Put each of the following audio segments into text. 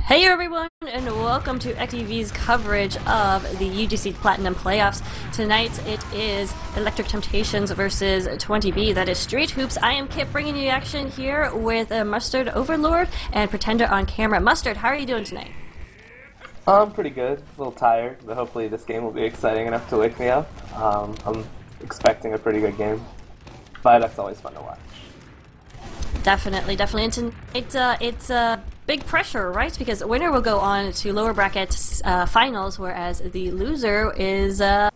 Hey everyone, and welcome to eXtv's coverage of the UGC Platinum Playoffs. Tonight it is Electric Temptations versus 20B, that is Street Hoops. I am Kip, bringing you action here with MustardOverlord and Pretender on camera. Mustard, how are you doing tonight? I'm pretty good, a little tired, but hopefully this game will be exciting enough to wake me up. I'm expecting a pretty good game, but that's always fun to watch. Definitely. And tonight it's big pressure, right? Because the winner will go on to lower bracket finals, whereas the loser is has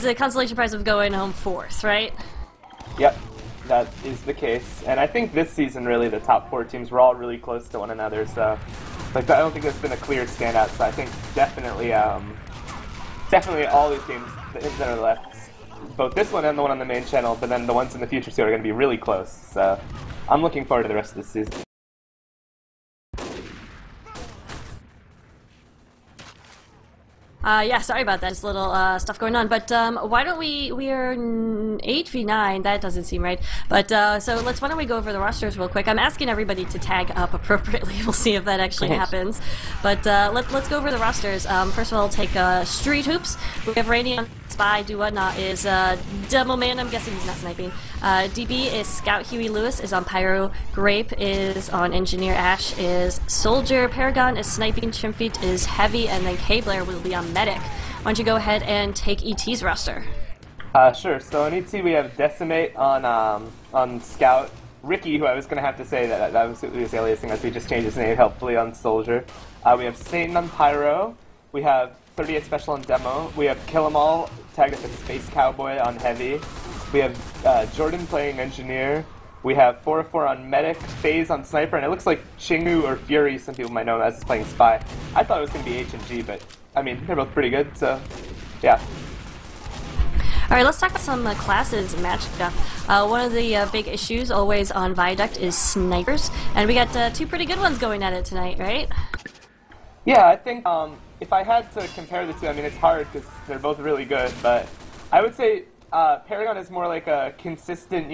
the consolation prize of going home fourth, right? Yep, that is the case. And I think this season, really, the top four teams were all really close to one another. So, I don't think there's been a clear standout. So I think definitely all these games that are left, both this one and the one on the main channel, but then the ones in the future too, are going to be really close. So I'm looking forward to the rest of this season. Yeah, sorry about that. Just a little stuff going on. But why don't we are 8v9. That doesn't seem right. But so why don't we go over the rosters real quick. I'm asking everybody to tag up appropriately. We'll see if that actually happens. But let's go over the rosters. First of all, take Street Hoops. We have Rainy on Spy. Duwhatnot is Double Man. I'm guessing he's not sniping. DB is Scout. Huey Lewis is on Pyro. Grape is on Engineer. Ash is Soldier. Paragon is Sniping. Chimfeet is Heavy. And then K-Blair will be on Medic. Why don't you go ahead and take ET's roster? Sure. So on ET we have Decimate on Scout. Ricky, who I was going to have to say that was his aliasing as we just changed his name helpfully on Soldier. We have Satan on Pyro. We have 38 Special on Demo. We have Kill 'Em All tagged as a Space Cowboy on Heavy. We have Jordan playing Engineer. We have 404 on Medic, FaZe on Sniper, and it looks like Chingu or Fury, some people might know him as, is playing Spy. I thought it was going to be H and G, but I mean, they're both pretty good, so yeah. Alright, let's talk about some classes matched up. One of the big issues always on Viaduct is snipers, and we got two pretty good ones going at it tonight, right? Yeah, I think if I had to compare the two, I mean, it's hard because they're both really good, but I would say Paragon is more like a consistent,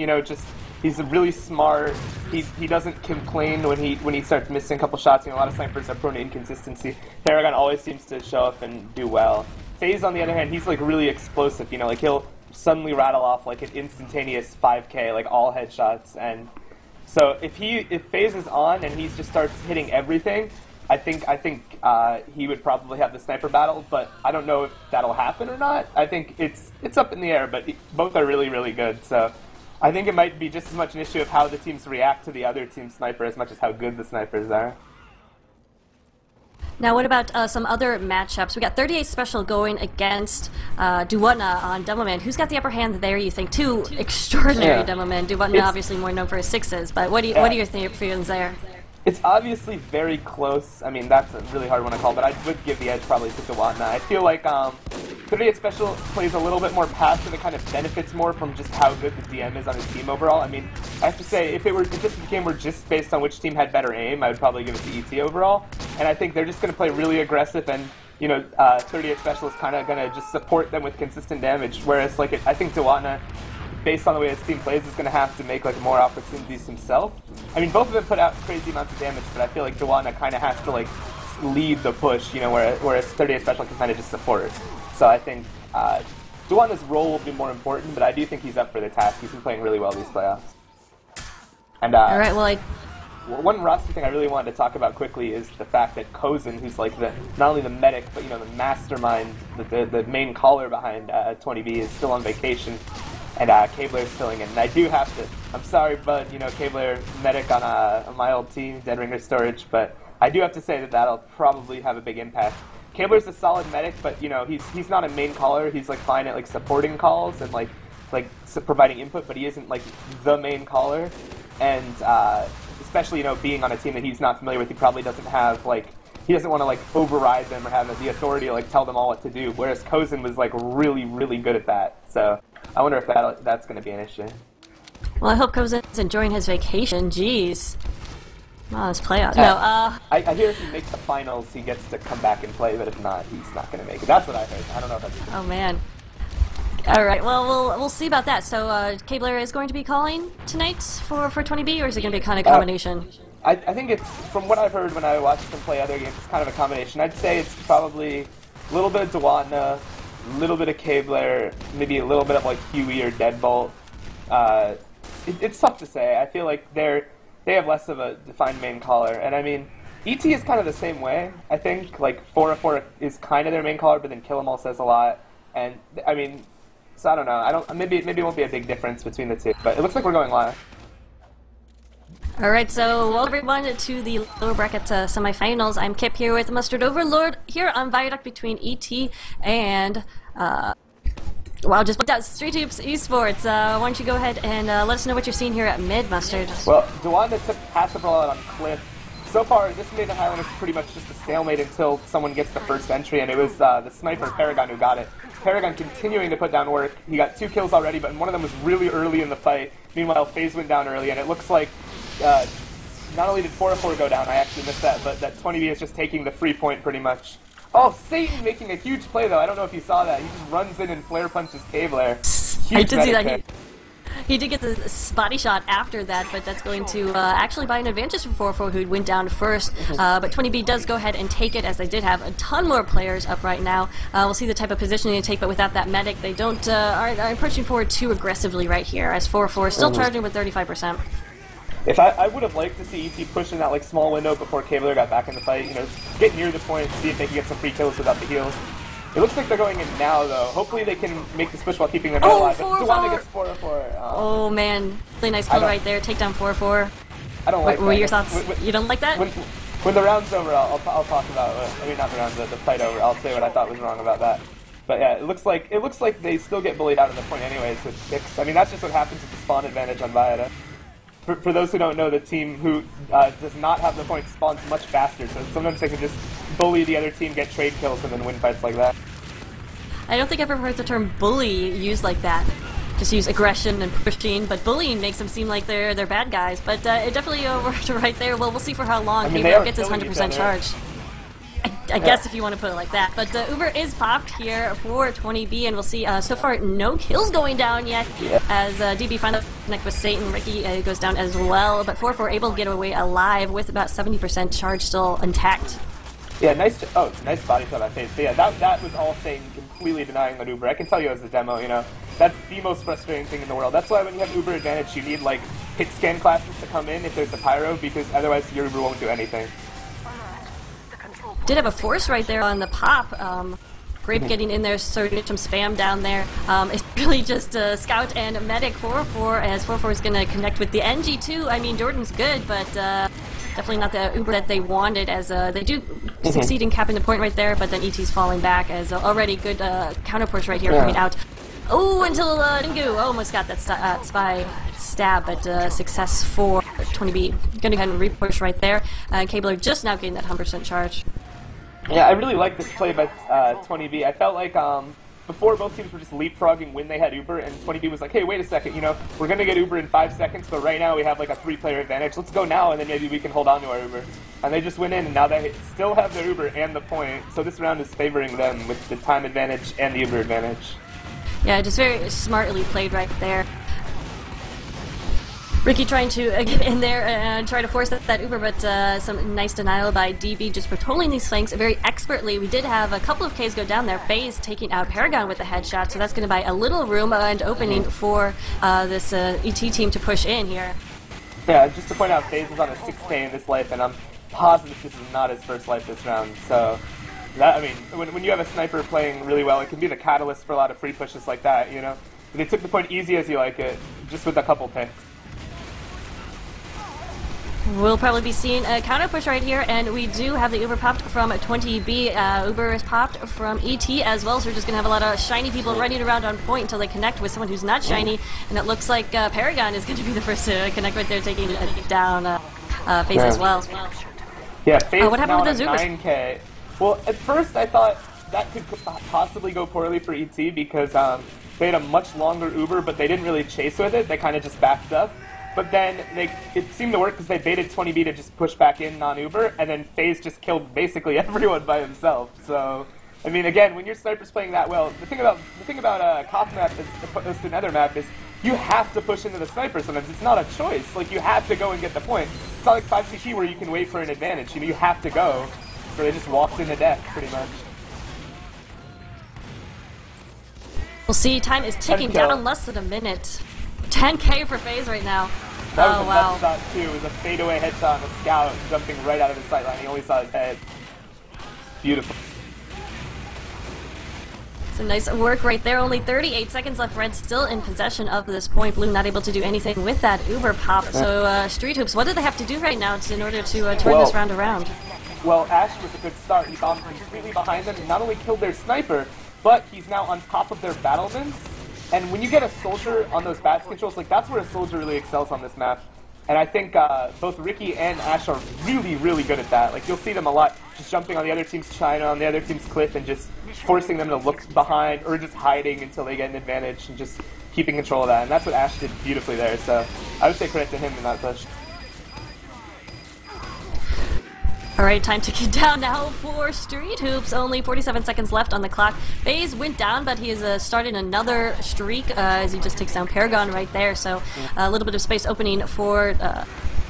he's really smart. He doesn't complain when he starts missing a couple shots. A lot of snipers are prone to inconsistency. Paragon always seems to show up and do well. FaZe, on the other hand, he's like really explosive. He'll suddenly rattle off like an instantaneous 5K, like all headshots. And so if FaZe is on and he just starts hitting everything, I think he would probably have the sniper battle, but I don't know if that'll happen or not. I think it's up in the air, but both are really, really good. So I think it might be just as much an issue of how the teams react to the other team's sniper as much as how good the snipers are. Now, what about some other matchups? We got 38 Special going against Duwhatnot on Demoman. Who's got the upper hand there, you think? Two extraordinary Demoman. Duwhatnot obviously more known for his sixes, but what are your feelings there? It's obviously very close. I mean, that's a really hard one to call, but I would give the edge probably to Duwhatnot. I feel like 38 Special plays a little bit more passive. It kind of benefits more from just how good the DM is on his team overall. I mean, I have to say, if this game were just based on which team had better aim, I would probably give it to ET overall. And I think they're just going to play really aggressive, and 38 Special is kind of going to just support them with consistent damage. Whereas, I think Duwhatnot, based on the way his team plays, is going to have to make more opportunities himself. I mean, both of them put out crazy amounts of damage, but I feel like Duwhatnot kind of has to lead the push, whereas 38 Special can kind of just support it. So I think Duwhatnot's role will be more important, but I do think he's up for the task. He's been playing really well these playoffs. And all right, well, one roster thing I really wanted to talk about quickly is the fact that Kozin, who's not only the medic, but the mastermind, the main caller behind 20B, is still on vacation. And K-Blair's filling in. And I do have to, I'm sorry, bud, K-Blair medic on my old team, Dead Ringer Storage, but I do have to say that that'll probably have a big impact. K-Blair's a solid medic, but he's not a main caller. He's fine at supporting calls and providing input, but he isn't the main caller. And especially being on a team that he's not familiar with, he probably doesn't have he doesn't want to override them or have the authority to tell them all what to do. Whereas Kozin was really, really good at that. So I wonder if that's going to be an issue. Well, I hope Kozin's enjoying his vacation. Jeez. Oh, this playoff. No, I hear if he makes the finals, he gets to come back and play, but if not, he's not going to make it. That's what I heard. I don't know if that's true. Oh, man. All right, well, we'll see about that. So, K-Blair is going to be calling tonight for 20B, or is it going to be kind of a combination? I think it's, from what I've heard when I watched them play other games, it's kind of a combination. I'd say it's probably a little bit of Dewatna, a little bit of Cabler, maybe a little bit of like Huey or Deadbolt. It's tough to say. I feel like they have less of a defined main caller, and I mean, ET is kind of the same way. I think like 404 is kind of their main caller, but then Kill 'Em All says a lot, and I mean, so I don't know. Maybe it won't be a big difference between the two, but it looks like we're going live. All right, so welcome everyone to the lower bracket semifinals. I'm Kip here with MustardOverlord here on Viaduct between ET and wow, just put out Street Hoops eSports. Why don't you go ahead and let us know what you're seeing here at mid, Mustard? Well, Dewatna took passive rollout on Cliff. So far, this mid and Highland is pretty much just a stalemate until someone gets the first entry, and it was the sniper Paragon who got it. Paragon continuing to put down work. He got 2 kills already, but one of them was really early in the fight. Meanwhile, FaZe went down early, and it looks like not only did 404 go down, I actually missed that, but that 20B is just taking the free point pretty much. Oh, Satan making a huge play though. I don't know if you saw that. He just runs in and flare punches Cabler. I did see that. He did get the spotty shot after that, but that's going to actually buy an advantage for 404, who went down first. But 20B does go ahead and take it, as they did have a ton more players up right now. We'll see the type of positioning they take, but without that medic, they don't aren't pushing forward too aggressively right here, as 404 is still charging with 35%. If I would have liked to see ET push in that like small window before Cabler got back in the fight, you know, get near the point, see if they can get some free kills without the heals. It looks like they're going in now, though. Hopefully they can make this push while keeping them alive. Dewatna gets 404. Oh man, really nice kill right there. Take down 404. I don't like that. What are your thoughts? You don't like that? When the round's over, I'll talk about. I mean, not the round, the fight over. I'll say what I thought was wrong about that. But yeah, it looks like they still get bullied out of the point anyways with picks. I mean, that's just what happens with the spawn advantage on Viaduct. For those who don't know, the team who does not have the point spawns much faster, so sometimes they can just bully the other team, get trade kills, and then win fights like that. I don't think I've ever heard the term bully used like that. Just use aggression and pushing, but bullying makes them seem like they're bad guys. But it definitely worked right there. Well, we'll see for how long. I mean, Cabler gets his 100% charge. I guess if you want to put it like that. But Uber is popped here for 20B, and we'll see so far no kills going down yet, as DB finally connect with Satan. Ricky goes down as well, but 4-4 able to get away alive with about 70% charge still intact. Yeah, nice body shot by FaZe. But yeah, that was all Satan completely denying on Uber. I can tell you as a demo, you know, that's the most frustrating thing in the world. That's why when you have Uber advantage, you need like hit scan classes to come in if there's a pyro, because otherwise your Uber won't do anything. Did have a force right there on the pop. Grape getting in there, starting some spam down there. It's really just Scout and Medic 4-4, as 4-4 is going to connect with the NG too. I mean, Jordan's good, but definitely not the Uber that they wanted, as they do succeed in capping the point right there, but then ET's falling back, as already good counter push right here coming out. Oh, until Dingu almost got that spy stab, but success for 20B. Going to go ahead and repush right there. Cabler just now getting that 100% charge. Yeah, I really like this play by 20B. I felt like before both teams were just leapfrogging when they had Uber, and 20B was like, hey, wait a second, you know, we're going to get Uber in 5 seconds, but right now we have like a 3-player advantage. Let's go now, and then maybe we can hold on to our Uber. And they just went in, and now they still have their Uber and the point, so this round is favoring them with the time advantage and the Uber advantage. Yeah, just very smartly played right there. Ricky trying to get in there and try to force that Uber, but some nice denial by DB, just patrolling these flanks very expertly. We did have a couple of Ks go down there. FaZe taking out Paragon with the headshot, so that's going to buy a little room and opening for this ET team to push in here. Yeah, just to point out, FaZe is on a 6K in this life, and I'm positive this is not his first life this round. So, that, I mean, when you have a sniper playing really well, it can be the catalyst for a lot of free pushes like that, you know? They took the point easy as you like it, just with a couple picks. We'll probably be seeing a counter push right here, and we do have the Uber popped from 20B. Uber is popped from ET as well, so we're just going to have a lot of shiny people running around on point until they connect with someone who's not shiny, and it looks like Paragon is going to be the first to connect right there, taking down FaZe as well. Yeah, FaZe what happened with now those on a 9K. Well, at first I thought that could possibly go poorly for ET because they had a much longer Uber, but they didn't really chase with it. They kind of just backed up. But then it seemed to work because they baited 20B to just push back in non-Uber, and then FaZe just killed basically everyone by himself. So, I mean, again, when your sniper's playing that well, the thing about Koth map as opposed to another map is you have to push into the sniper sometimes. It's not a choice. Like, you have to go and get the point. It's not like 5CT where you can wait for an advantage. You know, you have to go. So they just walked into death, pretty much. We'll see. Time is ticking down less than a minute. 10K for FaZe right now. That was a wow. Shot too. It was a fadeaway headshot on a scout jumping right out of his sight line. He only saw his head. Beautiful. So nice work right there. Only 38 seconds left. Red still in possession of this point. Blue not able to do anything with that Uber pop. So Street Hoops, what do they have to do right now in order to turn this round around? Well, Ash was a good start. He saw him completely behind them. He not only killed their sniper, but he's now on top of their battlements. And when you get a soldier on those bats controls, like, that's where a soldier really excels on this map. And I think both Ricky and Ash are really, really good at that. Like, you'll see them a lot just jumping on the other team's China, on the other team's Cliff, and just forcing them to look behind or just hiding until they get an advantage and just keeping control of that. And that's what Ash did beautifully there. So I would say credit to him in that push. Alright, time ticking down now for Street Hoops. Only 47 seconds left on the clock. FaZe went down, but he has started another streak as he just takes down Paragon right there. So a little bit of space opening for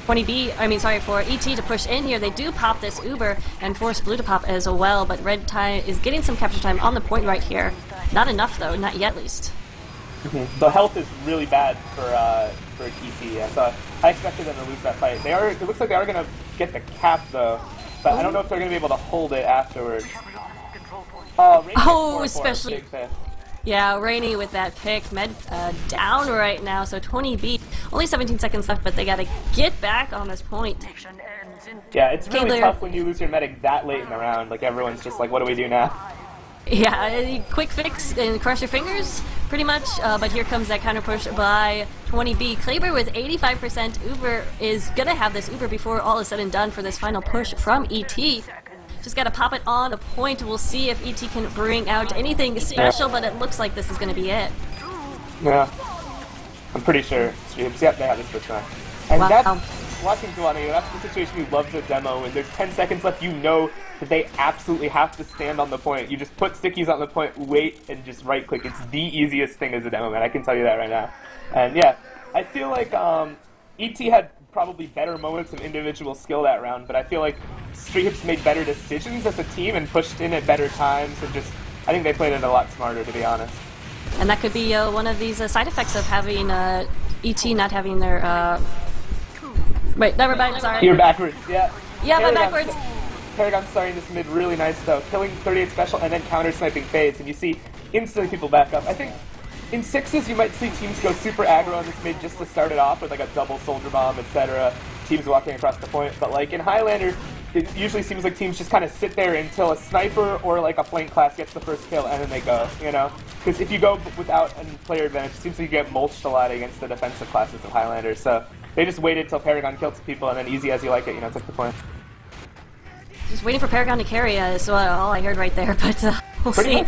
for ET to push in here. They do pop this Uber and force Blue to pop as well, but Red Tie is getting some capture time on the point right here. Not enough though, not yet at least. The health is really bad for ET, yeah, so I expected them to lose that fight. It looks like they are going to get the cap though. But I don't know if they're going to be able to hold it afterwards. Especially... Yeah, Rainy with that pick. Med down right now, so 20B. Only 17 seconds left, but they got to get back on this point. Yeah, it's really tough when you lose your medic that late in the round. Like, everyone's just like, what do we do now? Yeah, quick fix and cross your fingers, pretty much. But here comes that counter push by 20B. Kleber with 85%. Uber is going to have this Uber before all is said and done for this final push from ET. Just got to pop it on the point. We'll see if ET can bring out anything special, but it looks like this is going to be it. Yeah, I'm pretty sure. Yep, they have this push now. And that's, watching Delano, that's the situation you love to demo. When there's 10 seconds left, you know that they absolutely have to stand on the point. You just put stickies on the point, wait, and just right-click. It's the easiest thing as a demo, man. I can tell you that right now. And yeah, I feel like ET had probably better moments of individual skill that round, but I feel like Street Hoops made better decisions as a team and pushed in at better times, and just, I think they played it a lot smarter, to be honest. And that could be one of these side effects of having ET not having their... Wait, never mind, sorry. You're backwards, yeah. Yeah, I'm backwards. Paragon's starting this mid really nice, though. Killing 38 special and then counter-sniping FaZe, and you see instantly people back up. I think in sixes you might see teams go super aggro on this mid just to start it off with like a double soldier bomb, etc. Teams walking across the point. But like in Highlander, it usually seems like teams just kind of sit there until a sniper or like a flank class gets the first kill and then they go, you know? Because if you go without a player advantage, it seems like you get mulched a lot against the defensive classes of Highlander. So they just waited till Paragon killed some people and then easy as you like it, you know, took the point. Just waiting for Paragon to carry is all I heard right there, but we'll see.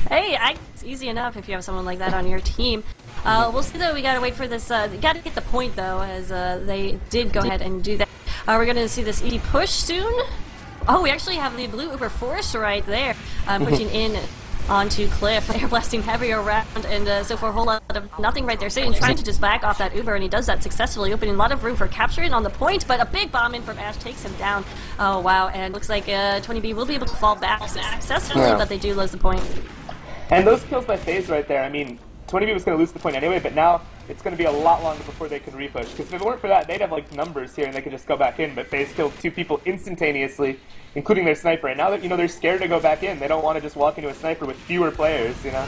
Hey, it's easy enough if you have someone like that on your team. We'll see though, we gotta wait for this, gotta get the point though, as they did go ahead and do that. We're gonna see this ED push soon. Oh, we actually have the blue Uber Force right there, pushing in onto Cliff. They're blasting heavy around, and so for a whole lot of nothing right there. Sitting trying to just back off that Uber, and he does that successfully, opening a lot of room for capturing on the point, but a big bomb in from Ash takes him down. Oh, wow, and looks like 20B will be able to fall back successfully, but they do lose the point. And those kills by FaZe right there, I mean, 20B was going to lose the point anyway, but now it's going to be a lot longer before they can repush. Because if it weren't for that, they'd have like numbers here and they could just go back in, but FaZe killed 2 people instantaneously, including their sniper. And now that, you know, they're scared to go back in, they don't want to just walk into a sniper with fewer players, you know?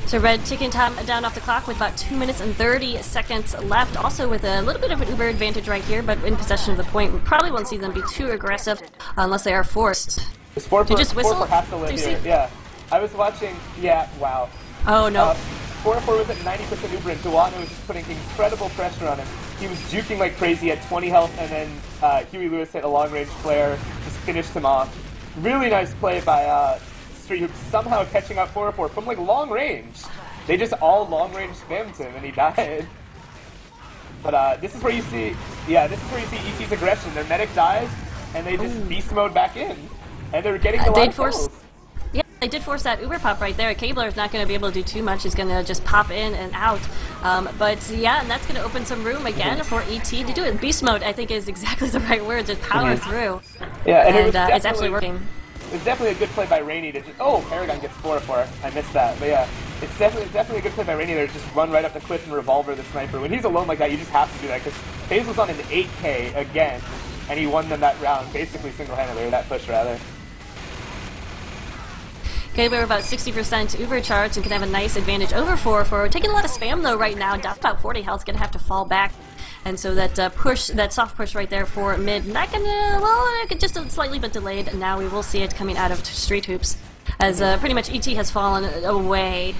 So Red ticking time down off the clock with about 2 minutes and 30 seconds left. Also with a little bit of an Uber advantage right here, but in possession of the point. We probably won't see them be too aggressive unless they are forced. It's 4 Did you just whistle? 4 has to live here. Yeah. I was watching, yeah, wow. Oh no. 4-4 was at 90% Uber, and Delano was just putting incredible pressure on him. He was juking like crazy at 20 health, and then Huey Lewis hit a long-range flare, just finished him off. Really nice play by Street Hoops, somehow catching up 4-4 from like long range. They just all long-range spammed him, and he died. But this is where you see, this is where you see ET's aggression. Their medic dies, and they just beast mode back in. And they're getting a lot of kills. Yeah, they did force that Uber pop right there. Cabler is not going to be able to do too much. He's going to just pop in and out. But yeah, and that's going to open some room again for ET to do it. Beast mode, I think, is exactly the right word. Just power through. Yeah, and it's absolutely working. It's definitely a good play by Rainy to just... Oh, Paragon gets 4-4. I missed that. But yeah, it's definitely a good play by Rainy there to just run right up the cliff and revolver the sniper. When he's alone like that, you just have to do that, because FaZe was on an 8K again, and he won them that round, basically single-handedly, or that push, rather. Okay, we're about 60% Uber charged and can have a nice advantage over 4-4. Taking a lot of spam, though, right now. Down about 40 health, going to have to fall back. And so that push, that soft push right there for mid, not gonna, well, just slightly but delayed. And now we will see it coming out of Street Hoops, as pretty much ET has fallen away.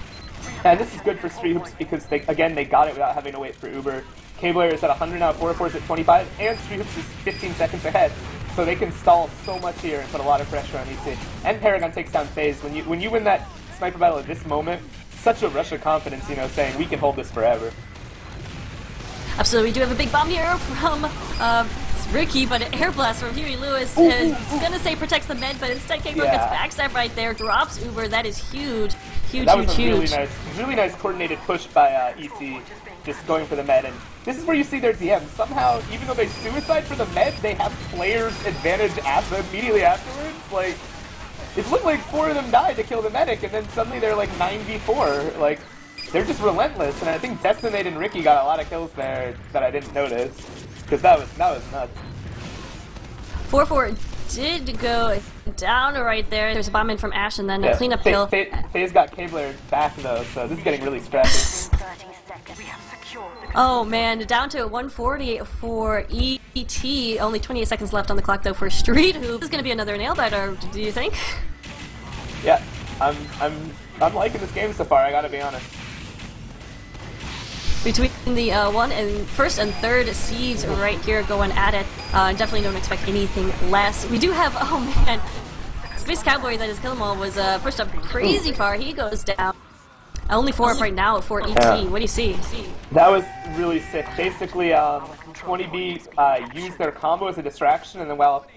And this is good for Street Hoops because, they got it without having to wait for Uber. K-Blair is at 100 now, 4-4 is at 25, and Street Hoops is 15 seconds ahead. So they can stall so much here and put a lot of pressure on ET. And Paragon takes down FaZe. When you win that sniper battle at this moment, such a rush of confidence, you know, saying we can hold this forever. Absolutely, we do have a big bomb here from Ricky, but an air blast from Huey Lewis is gonna say protects the mid, but instead K-Blair gets backstab right there, drops Uber. That is huge, huge, that was huge. Really nice coordinated push by ET, just going for the med. And this is where you see their DM. Somehow, even though they suicide for the med, they have players advantage immediately afterwards. Like, it looked like 4 of them died to kill the medic, and then suddenly they're like 9v4. Like, they're just relentless. And I think Destinate and Ricky got a lot of kills there that I didn't notice, because that was nuts. 4-4 did go down right there. There's a bomb in from Ash, and then a cleanup kill. FaZe got K-Blair back though, so this is getting really stressy. Oh man, down to 140 for ET. Only 28 seconds left on the clock though for Street Hoop. This is going to be another nail biter, do you think? Yeah, I'm liking this game so far, I gotta be honest. Between the first and third seeds right here going at it. Definitely don't expect anything less. We do have, oh man, Space Cowboy, that is Kill 'Em All, was pushed up crazy far. He goes down. Only 4 up right now for ET. What do you see? That was really sick. Basically, 20B used their combo as a distraction, and then while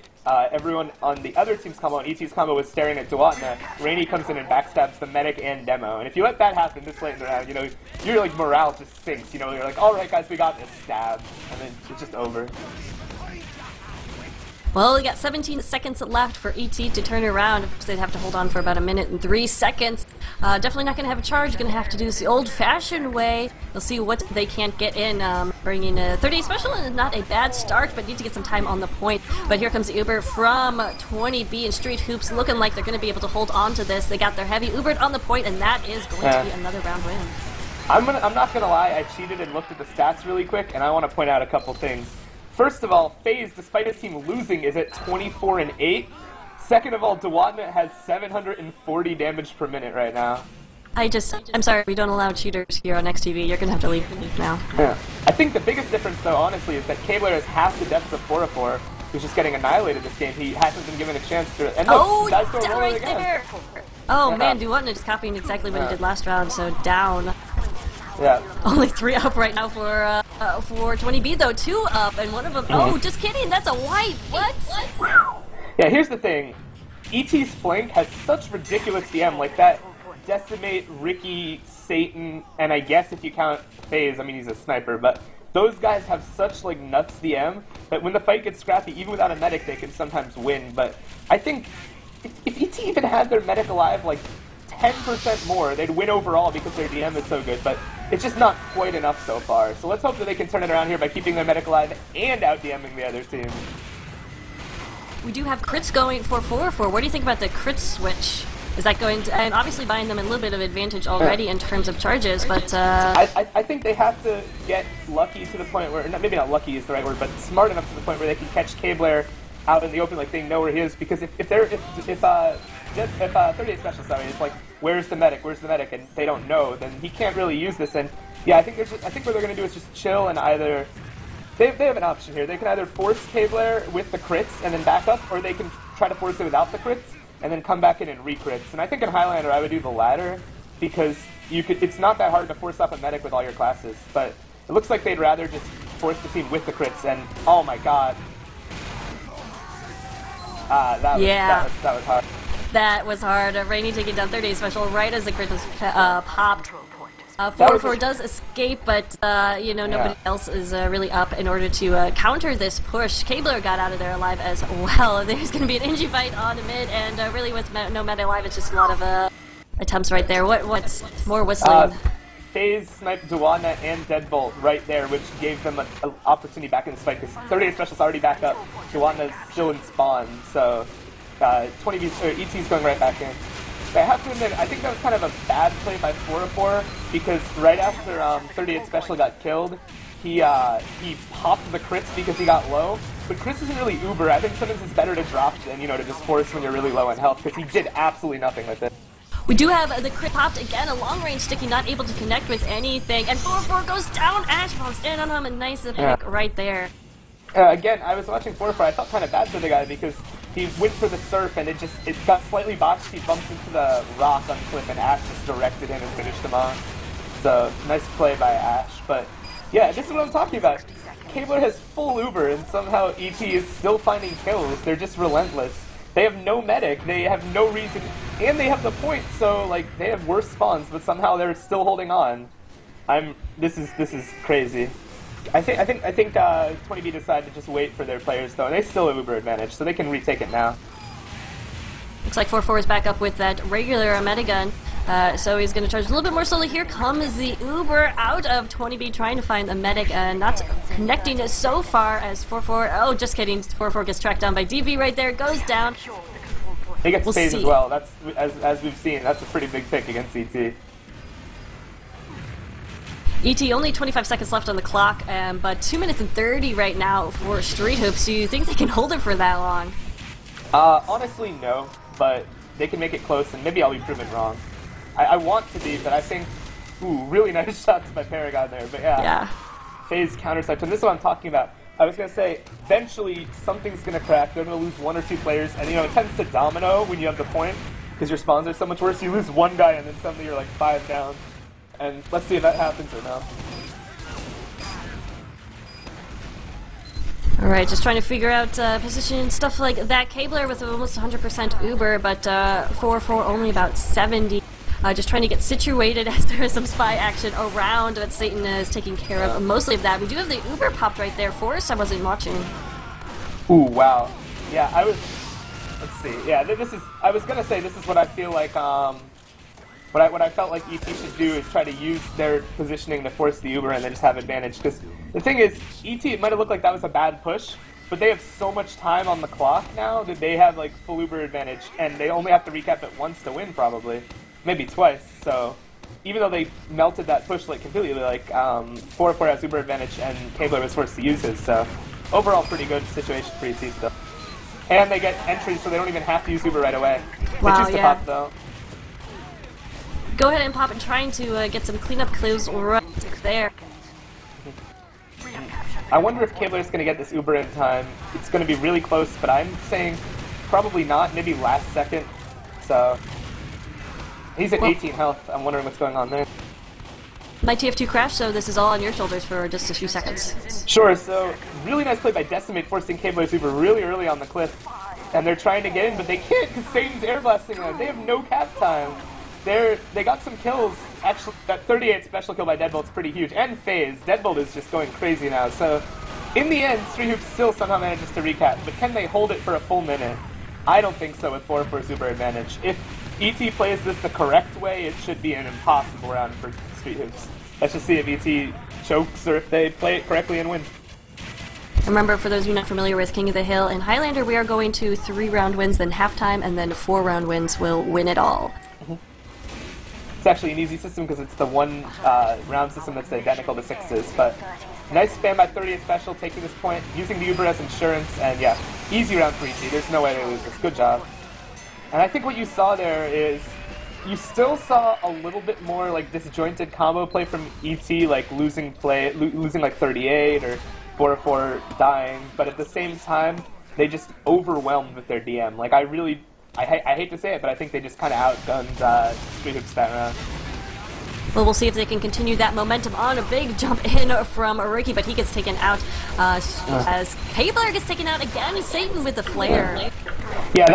everyone on the other team's combo, and ET's combo, was staring at Duatna, Rainy comes in and backstabs the medic and demo. And if you let that happen this late in the round, you know, your like morale just sinks. You know, you're like, all right, guys, we got this, stab, and then it's just over. Well, we got 17 seconds left for ET to turn around. They'd have to hold on for about 1 minute and 3 seconds. Definitely not going to have a charge. Going to have to do this the old-fashioned way. We'll see what they can't get in. Bringing a 30 special is not a bad start, but need to get some time on the point. But here comes the Uber from 20B and Street Hoops, looking like they're going to be able to hold on to this. They got their heavy Ubered on the point, and that is going to be another round win. I'm not going to lie. I cheated and looked at the stats really quick, and I want to point out a couple things. First of all, FaZe, despite his team losing, is at 24-8. Second of all, Duatna has 740 damage per minute right now. I'm sorry, we don't allow cheaters here on eXtv. You're gonna have to leave now. Yeah. I think the biggest difference, though, honestly, is that K-Blair has half the depth of 4-4, who's just getting annihilated this game. He hasn't been given a chance to. And look, guys go down right again. there. Oh man, Duatna just copying exactly what he did last round. So down. Yeah. Only 3 up right now for 20B though, 2 up, and one of them. Oh, just kidding. That's a wipe. What? Yeah. Here's the thing. ET's flank has such ridiculous DM, like that Decimate, Ricky, Satan, and I guess if you count FaZe, I mean he's a sniper, but those guys have such like nuts DM that when the fight gets scrappy, even without a medic, they can sometimes win. But I think if ET even had their medic alive like 10% more, they'd win overall because their DM is so good, but it's just not quite enough so far. So let's hope that they can turn it around here by keeping their medic alive and out-DMing the other team. We do have crits going for 4-4. What do you think about the crit switch? Is that going to, and obviously buying them a little bit of advantage already in terms of charges, but I think they have to get lucky to the point where, maybe not lucky is the right word, but smart enough to the point where they can catch K-Blair out in the open, like they know where he is, because if 38 special, sorry, it's like, where's the medic, and they don't know, then he can't really use this. And yeah, I think what they're going to do is just chill and either, they have an option here. They can either force K-Blair with the crits and then back up, or they can try to force it without the crits and then come back in and re-crits. And I think in Highlander I would do the latter, because it's not that hard to force up a medic with all your classes, but it looks like they'd rather just force the team with the crits, and oh my god. That was hard. That was hard. Rainy taking down 38 special right as the crit was popped. 4-4 does escape, but you know, nobody else is really up in order to counter this push. Cabler got out of there alive as well. There's going to be an Inji fight on mid, and really with no meta alive, it's just a lot of attempts right there. What's more whistling? FaZe sniped Duana and Deadbolt right there, which gave them an opportunity back in the fight, because 38 Special's already back up. Duana's still in spawn, so 20B's, or ET's going right back in. But I have to admit, I think that was kind of a bad play by 4-4, because right after 38 Special got killed, he popped the crits because he got low. But Chris isn't really uber. I think sometimes it's better to drop than, you know, to just force when you're really low in health, because he did absolutely nothing with it. We do have the crit popped again, a long range sticky, not able to connect with anything, and 4-4 goes down, Ash falls in on him, a nice pick right there. Again, I was watching 4-4, I felt kind of bad for the guy because he went for the surf and it got slightly botched, he bumped into the rock on cliff and Ash just directed him and finished him off. So, nice play by Ash, but yeah, this is what I'm talking about. Cabler has full uber and somehow ET is still finding kills, they're just relentless. They have no medic, they have no reason, and they have the point, so like they have worse spawns, but somehow they're still holding on. This is crazy. I think 20B decided to just wait for their players though, and they still have uber advantage, so they can retake it now. Looks like 4-4 is back up with that regular metagun. So he's going to charge a little bit more slowly. Here comes the Uber out of 20B trying to find a medic, not connecting so far as 4-4. Oh, just kidding. 4-4 gets tracked down by DB right there, goes down. He gets phased as well. That's as we've seen. That's a pretty big pick against ET. ET only 25 seconds left on the clock, but 2 minutes and 30 right now for Street Hoops. Do you think they can hold it for that long? Honestly, no. But they can make it close, and maybe I'll be proven wrong. I want to be, but I think, ooh, really nice shots by Paragon there, but yeah. FaZe counter-sniped, and this is what I'm talking about. I was going to say, eventually something's going to crack, they're going to lose 1 or 2 players, and you know, it tends to domino when you have the point, because your spawns are so much worse, you lose 1 guy and then suddenly you're like 5 down. And let's see if that happens or not. Alright, just trying to figure out position and stuff like that. Cabler with almost 100% Uber, but 4-4 only about 70. Just trying to get situated as there is some spy action around, but Satan is taking care of mostly of that. We do have the Uber popped right there. Forrest, I wasn't watching. Ooh, wow. Yeah, let's see. Yeah, I was gonna say this is what I feel like, what I felt like ET should do is try to use their positioning to force the Uber and then just have advantage. Because the thing is, ET, it might have looked like that was a bad push, but they have so much time on the clock now that they have like full Uber advantage, and they only have to recap it once to win probably. Maybe twice, so even though they melted that push like completely, like 4-4 has Uber advantage and Cabler was forced to use his, so overall pretty good situation for ET still. And they get entries so they don't even have to use Uber right away. Wow, they choose to pop though. Go ahead and pop and trying to get some cleanup kills right there. I wonder if Cabler is going to get this Uber in time. It's going to be really close, but I'm saying probably not, maybe last second, so... He's at 18 health. I'm wondering what's going on there. My TF2 crashed, so this is all on your shoulders for just a few seconds. Sure, so really nice play by Decimate, forcing Cabler Super really early on the cliff. And they're trying to get in, but they can't because Satan's air blasting them. They have no cap time. They got some kills. Actually, that 38 special kill by Deadbolt's pretty huge. And FaZe. Deadbolt is just going crazy now. So in the end, Street Hoops still somehow manages to recap. But can they hold it for a full minute? I don't think so with 4-4 Uber advantage. If ET plays this the correct way, it should be an impossible round for Street Hoops. Let's just see if ET chokes or if they play it correctly and win. Remember, for those of you not familiar with King of the Hill and Highlander, we are going to 3-round wins, then halftime, and then 4-round wins will win it all. It's actually an easy system because it's the one round system that's identical to 6's, but nice spam by 38 special, taking this point, using the Uber as insurance, and yeah, easy round for ET. There's no way they lose this. Good job. And I think what you saw there is, you still saw a little bit more like disjointed combo play from ET, like losing like 38 or 4-4 dying, but at the same time, they just overwhelmed with their DM. Like I hate to say it, but I think they just kind of outgunned Street Hoops that round. Well, we'll see if they can continue that momentum on. A big jump in from Ricky, but he gets taken out as Cabler gets taken out again. Satan with the flare. Yeah,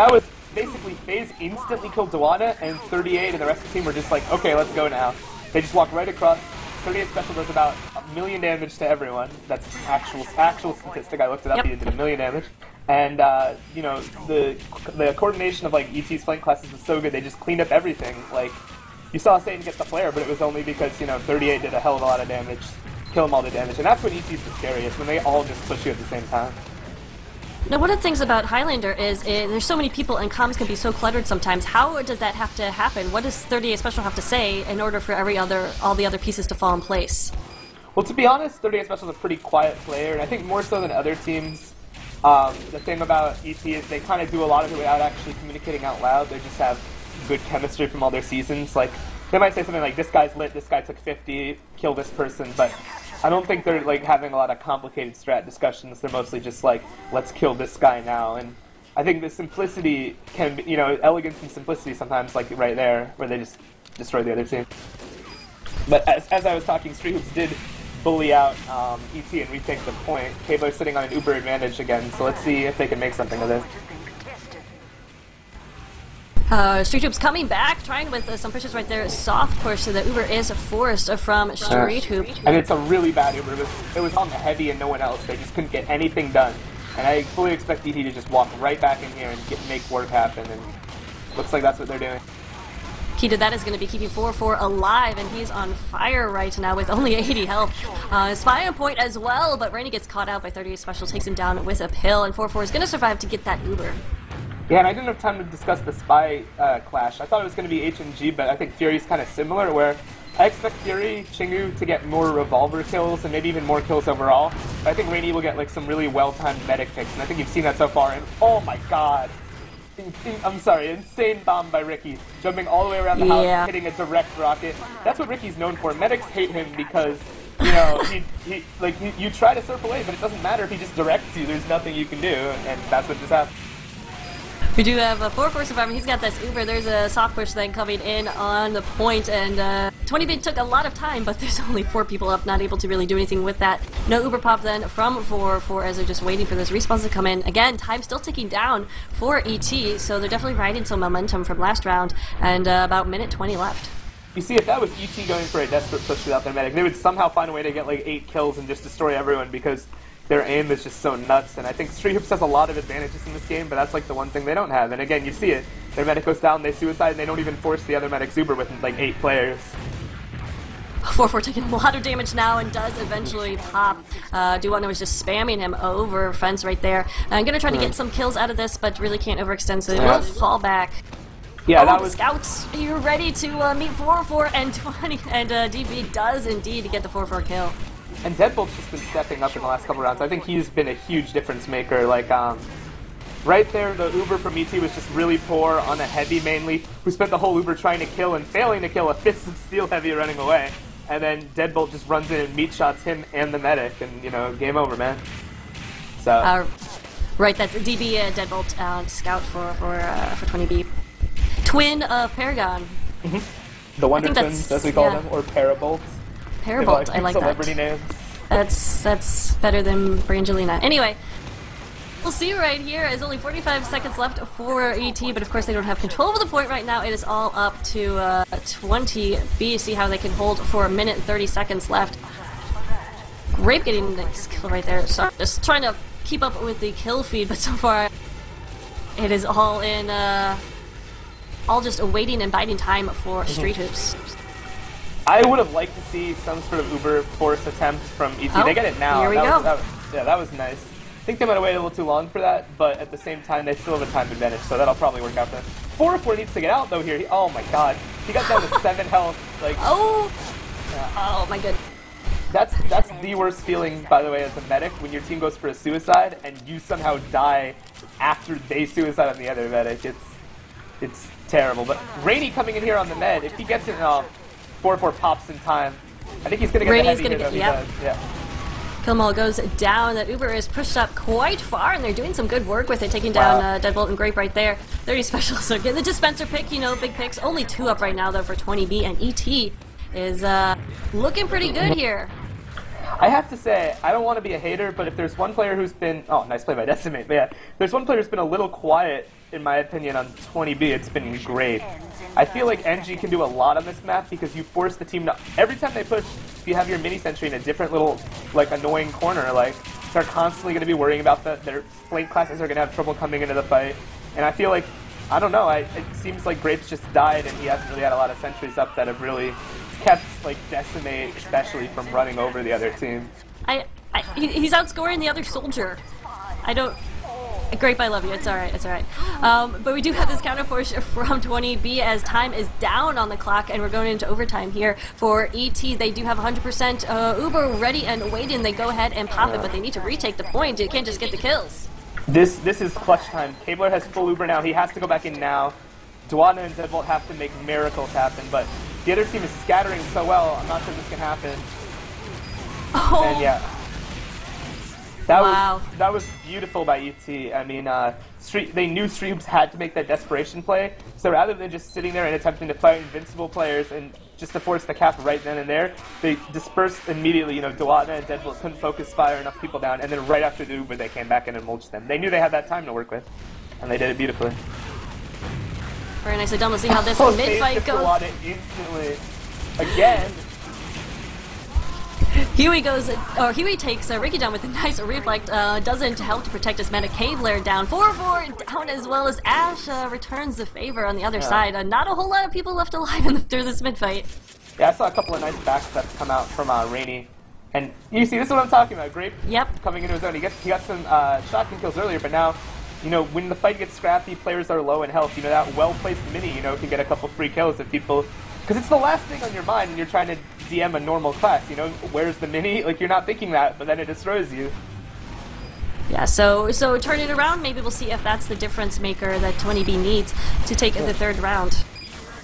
basically FaZe instantly killed Duana, and 38 and the rest of the team were just like, okay, let's go now. They just walked right across. 38 special does about 1 million damage to everyone. That's actual statistic. I looked it up. He did 1 million damage. And, you know, the coordination of, like, ET's flank classes was so good, they just cleaned up everything. Like, you saw Satan get the flare, but it was only because, you know, 38 did a hell of a lot of damage, kill them all the damage. And that's when ET's the scariest, when they all just push you at the same time. Now, one of the things about Highlander is there's so many people and comms can be so cluttered sometimes. How does that have to happen? What does 38 Special have to say in order for all the other pieces to fall in place? Well, to be honest, 38 Special is a pretty quiet player, and I think more so than other teams. The thing about ET is they kind of do a lot of it without actually communicating out loud. They just have good chemistry from all their seasons. Like, they might say something like, this guy's lit, this guy took 50, kill this person, but I don't think they're like having a lot of complicated strat discussions. They're mostly just like, let's kill this guy now. And I think the simplicity can be, you know, elegance and simplicity sometimes, like right there, where they just destroy the other team. But as I was talking, Street Hoops did bully out ET and retake the point. Kbo's sitting on an Uber advantage again, so let's see if they can make something of it. Street Hoops coming back, trying with some pushes right there. Soft push, so the Uber is forced from Street Hoop. And it's a really bad Uber. It was on the heavy and no one else. They just couldn't get anything done. And I fully expect ET to just walk right back in here and make work happen. And looks like that's what they're doing. Key to that is going to be keeping 4-4 alive, and he's on fire right now with only 80 health. Spy on point as well, but Rainy gets caught out by 38 Special, takes him down with a pill, and 4-4 is going to survive to get that Uber. Yeah, and I didn't have time to discuss the Spy clash. I thought it was going to be H and G, but I think Fury's kind of similar, where I expect Fury, Chingu to get more revolver kills and maybe even more kills overall. But I think Rainy will get like some really well-timed medic picks, and I think you've seen that so far. And oh my god! I'm sorry, insane bomb by Ricky, jumping all the way around the house, hitting a direct rocket. That's what Ricky's known for. Medics hate him because, you know, you try to surf away, but it doesn't matter if he just directs you. There's nothing you can do, and that's what just happened. We do have a 4-4 survivor. He's got this Uber. There's a soft push then coming in on the point, and 20-bit took a lot of time, but there's only 4 people up, not able to really do anything with that. No Uber pop then from 4-4 as they're just waiting for those respawns to come in. Again, time still ticking down for ET, so they're definitely riding some momentum from last round, and about minute 20 left. You see, if that was ET going for a desperate push without their medic, they would somehow find a way to get like 8 kills and just destroy everyone because their aim is just so nuts, and I think Street Hoops has a lot of advantages in this game, but that's like the one thing they don't have. And again, you see it. Their medic goes down, they suicide, and they don't even force the other medic's Uber with like 8 players. 4-4 taking a lot of damage now and does eventually pop. Duana was just spamming him over fence right there. I'm going to try to get some kills out of this, but really can't overextend, so they will fall back. Yeah, that the was... Scouts, you're ready to meet 4-4 and 20, and DB does indeed get the 4-4 kill. And Deadbolt's just been stepping up in the last couple rounds. I think he's been a huge difference maker. Like, right there, the Uber from ET was just really poor on a heavy mainly, who spent the whole Uber trying to kill and failing to kill a Fist of Steel heavy running away. And then Deadbolt just runs in and meat shots him and the medic, and, you know, game over, man. So... right, that's DB Deadbolt Scout for 20B. Twin of Paragon. The Wonder Twins, as we call them, or Parabolt. Parabolt, I like celebrity that. Names. That's better than Brangelina. Anyway, we'll see right here. There's only 45 seconds left for ET, but of course they don't have control of the point right now. It is all up to 20B. See how they can hold for a minute and 30 seconds left. Grape getting the next kill right there. So just trying to keep up with the kill feed, but so far it is all in, all just awaiting and biding time for Street Hoops. I would have liked to see some sort of Uber force attempt from ET. They get it now. Here we go. That was nice. I think they might have waited a little too long for that, but at the same time, they still have a time advantage, so that'll probably work out for them. 4-4 needs to get out, though, here. Oh, my God. He got down to 7 health. Like, oh, my goodness. That's the worst feeling, by the way, as a medic, when your team goes for a suicide, and you somehow die after they suicide on the other medic. It's terrible. But Rainy coming in here on the med, if he gets it... 4-4 pops in time. I think he's going to get the heavy hit if he does. Yeah. Killmall goes down. That Uber is pushed up quite far, and they're doing some good work with it, taking down Deadbolt and Grape right there. 30 special, so getting the dispenser pick, you know, big picks. Only 2 up right now, though, for 20B, and ET is looking pretty good here. I have to say, I don't want to be a hater, but if there's one player who's been... Oh, nice play by Decimate. But yeah, if there's one player who's been a little quiet, in my opinion, on 20B, it's been great. I feel like NG can do a lot on this map because you force the team to... Every time they push, you have your mini-sentry in a different little, like, annoying corner. Like, they're constantly going to be worrying about their flank classes are going to have trouble coming into the fight. And I feel like, I don't know, it seems like Grapes just died and he hasn't really had a lot of sentries up that have really kept, like, Decimate, especially from running over the other team. He's outscoring the other soldier. I don't... Grape, I love you. It's alright, it's alright. But we do have this counter push from 20B as time is down on the clock and we're going into overtime here for ET. They do have 100% Uber ready and waiting. They go ahead and pop it, but they need to retake the point. You can't just get the kills. This is clutch time. Cabler has full Uber now. He has to go back in now. Dwatna and Deadbolt have to make miracles happen, but the other team is scattering so well, I'm not sure this can happen. Oh. And yeah. That was beautiful by ET. I mean, they knew Streams had to make that desperation play, so rather than just sitting there and attempting to fight invincible players and just to force the cap right then and there, they dispersed immediately. You know, Dwatna and Deadbolt couldn't focus fire enough people down, and then right after the Uber, they came back in and mulched them. They knew they had that time to work with, and they did it beautifully. Very nicely done. We'll see how this mid-fight goes. Dwatna instantly. Again. Huey takes Ricky down with a nice reflect, doesn't help to protect his mana. Cabler down, 4-4 down, as well as Ash returns the favor on the other side. Not a whole lot of people left alive through this mid-fight. Yeah, I saw a couple of nice backsteps come out from Rainy. And you see, this is what I'm talking about. Grape coming into his own. He got some shotgun kills earlier, but now, you know, when the fight gets scrappy, players are low in health. You know, that well-placed mini, you know, can get a couple free kills if people... Because it's the last thing on your mind when you're trying to DM a normal class, you know? Where's the mini? Like, you're not thinking that, but then it destroys you. Yeah, so turn it around. Maybe we'll see if that's the difference maker that 20B needs to take the third round.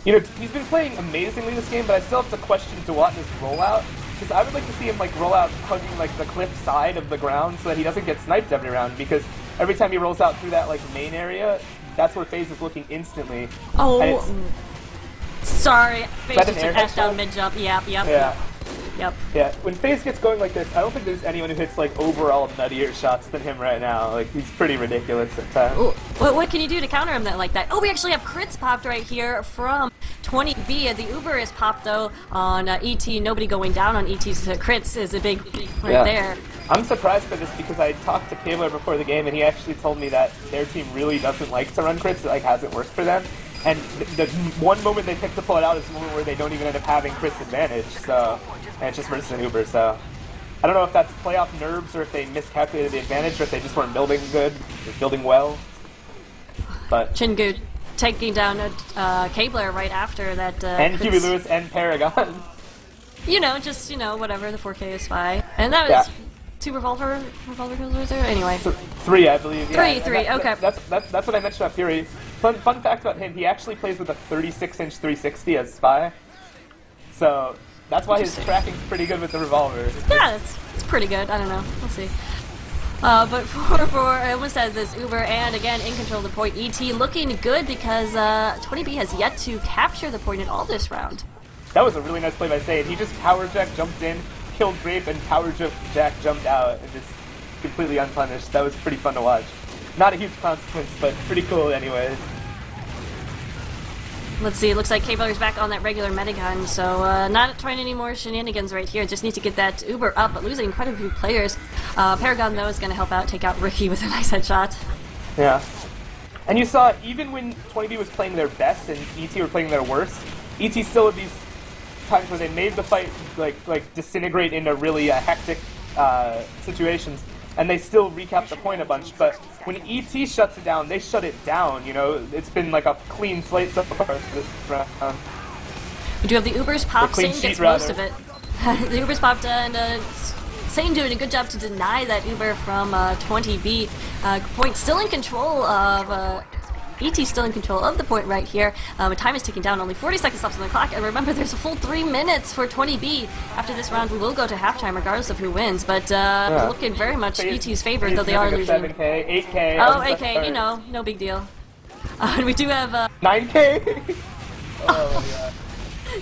You know, he's been playing amazingly this game, but I still have to question Dwatna's rollout. Because I would like to see him, like, roll out hugging, like, the cliff side of the ground so that he doesn't get sniped every round. Because every time he rolls out through that, like, main area, that's where FaZe is looking instantly. Oh, sorry. FaZe just took Ash down mid-jump. Yep. Yeah, when FaZe gets going like this, I don't think there's anyone who hits, like, overall nuttier shots than him right now. Like, he's pretty ridiculous at times. Ooh, what can you do to counter him like that? Oh, we actually have crits popped right here from 20B. The Uber is popped, though, on ET. Nobody going down on ET's crits is a big right there. I'm surprised by this because I talked to Cabler before the game, and he actually told me that their team really doesn't like to run crits. It, like, hasn't worked for them. And the one moment they pick to pull it out is the moment where they don't even end up having crits advantage. So, and it's just versus an Uber. So, I don't know if that's playoff nerves or if they miscalculated the advantage or if they just weren't building good, or building well. But Chingu taking down Cabler right after that. And Huey Lewis and Paragon. You know, just, you know, whatever, the 4K is fine. And that was 2 revolver kills right there? Anyway. 3, I believe. Yeah. Three, okay. That's what I mentioned about Fury. Fun fact about him, he actually plays with a 36-inch 360 as Spy. So, that's why his tracking's pretty good with the revolver. Yeah, it's pretty good. I don't know. We'll see. But for it almost has this Uber, and again, in control of the point. ET looking good because 20B has yet to capture the point at all this round. That was a really nice play by Sade. He just power jack jumped in, killed Grape, and power jack jumped out, and just completely unpunished. That was pretty fun to watch. Not a huge consequence, but pretty cool anyways. Let's see, it looks like Cabler's back on that regular metagun, so not trying any more shenanigans right here. Just need to get that Uber up, but losing quite a few players. Paragon, though, is going to help out, take out Ricky with a nice headshot. Yeah. And you saw, even when 20B was playing their best and ET were playing their worst, ET still had these times where they made the fight like disintegrate into really hectic situations, and they still recap the point a bunch. But when ET shuts it down, they shut it down. You know, it's been like a clean slate so far this round. We do have the Ubers popped. Sane gets most of it. The Ubers popped, and Sane doing a good job to deny that Uber from 20B. Point still in control of. ET still in control of the point right here. Time is ticking down, only 40 seconds left on the clock, and remember there's a full 3 minutes for 20B. After this round we will go to halftime regardless of who wins, but looking very much ET's favor, though they are losing. 7K, 8K. Oh, 8K, you know, no big deal. And we do have 9K? Oh, yeah.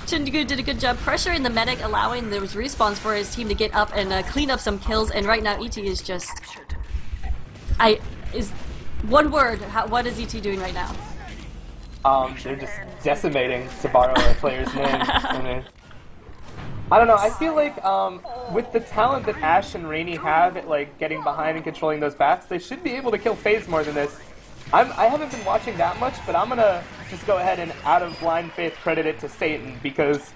Chingu did a good job pressuring the medic, allowing those respawns for his team to get up and clean up some kills. And right now, ET is just... One word, what is ET doing right now? They're just decimating, to borrow a player's name. I don't know, I feel like with the talent that Ashe and Rainy have at like getting behind and controlling those bats, they should be able to kill FaZe more than this. I haven't been watching that much, but I'm gonna just go ahead and out of blind faith credit it to Satan, because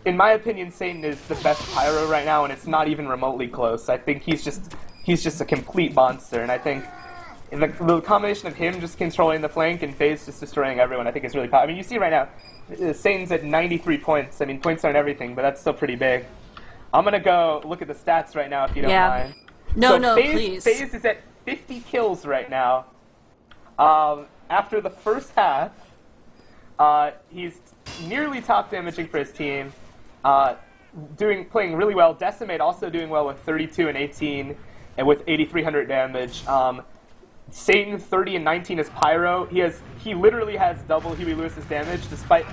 in my opinion Satan is the best pyro right now, and it's not even remotely close. I think he's just a complete monster, and I think in the combination of him just controlling the flank and FaZe just destroying everyone, I think is really powerful. I mean, you see right now, Satan's at 93 points. I mean, points aren't everything, but that's still pretty big. I'm gonna go look at the stats right now, if you don't mind. No, FaZe, please. FaZe is at 50 kills right now. After the first half, he's nearly top damaging for his team. Playing really well. Decimate also doing well with 32 and 18, and with 8,300 damage. Satan 30 and 19 is pyro. He literally has double Huey Lewis's damage despite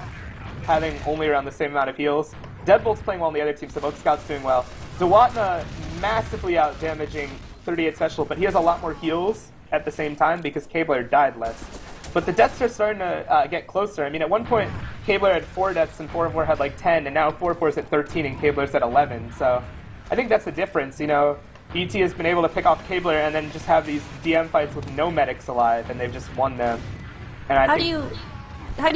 having only around the same amount of heals. Deadbolt's playing well on the other team, so both scouts doing well. Dewatna massively out damaging 38 special, but he has a lot more heals at the same time because K-Blair died less. But the deaths are starting to get closer. I mean, at one point, K-Blair had 4 deaths and 4 had like 10, and now 4 is at 13 and K-Blair's at 11. So I think that's the difference, you know. ET has been able to pick off K-Blair and then just have these DM fights with no medics alive, and they've just won them. And how do